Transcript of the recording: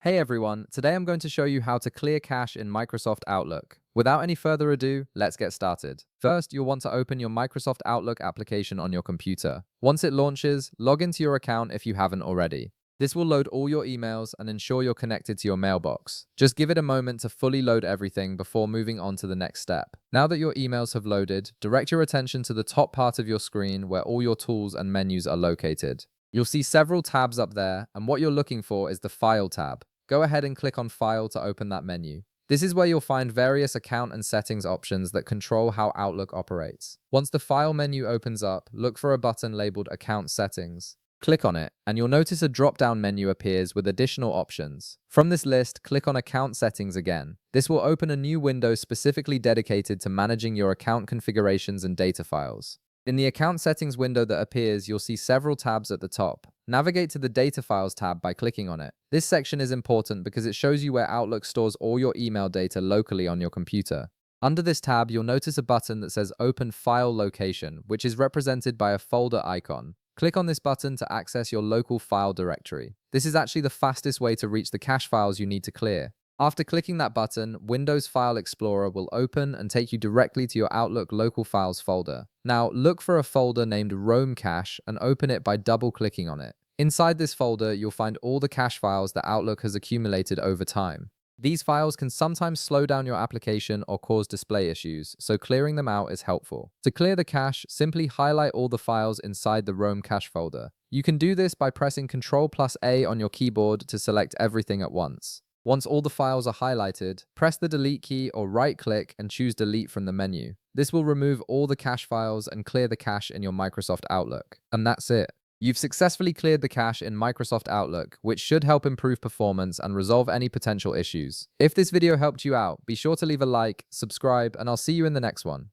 Hey everyone, today I'm going to show you how to clear cache in Microsoft Outlook. Without any further ado, let's get started. First, you'll want to open your Microsoft Outlook application on your computer. Once it launches, log into your account if you haven't already. This will load all your emails and ensure you're connected to your mailbox. Just give it a moment to fully load everything before moving on to the next step. Now that your emails have loaded, direct your attention to the top part of your screen where all your tools and menus are located. You'll see several tabs up there, and what you're looking for is the File tab. Go ahead and click on File to open that menu. This is where you'll find various account and settings options that control how Outlook operates. Once the File menu opens up, look for a button labeled Account Settings. Click on it, and you'll notice a drop-down menu appears with additional options. From this list, click on Account Settings again. This will open a new window specifically dedicated to managing your account configurations and data files. In the Account Settings window that appears, you'll see several tabs at the top. Navigate to the Data Files tab by clicking on it. This section is important because it shows you where Outlook stores all your email data locally on your computer. Under this tab, you'll notice a button that says Open File Location, which is represented by a folder icon. Click on this button to access your local file directory. This is actually the fastest way to reach the cache files you need to clear. After clicking that button, Windows File Explorer will open and take you directly to your Outlook Local Files folder. Now, look for a folder named Roam Cache and open it by double-clicking on it. Inside this folder, you'll find all the cache files that Outlook has accumulated over time. These files can sometimes slow down your application or cause display issues, so clearing them out is helpful. To clear the cache, simply highlight all the files inside the Roam Cache folder. You can do this by pressing Ctrl+A on your keyboard to select everything at once. Once all the files are highlighted, press the Delete key or right-click and choose Delete from the menu. This will remove all the cache files and clear the cache in your Microsoft Outlook. And that's it. You've successfully cleared the cache in Microsoft Outlook, which should help improve performance and resolve any potential issues. If this video helped you out, be sure to leave a like, subscribe, and I'll see you in the next one.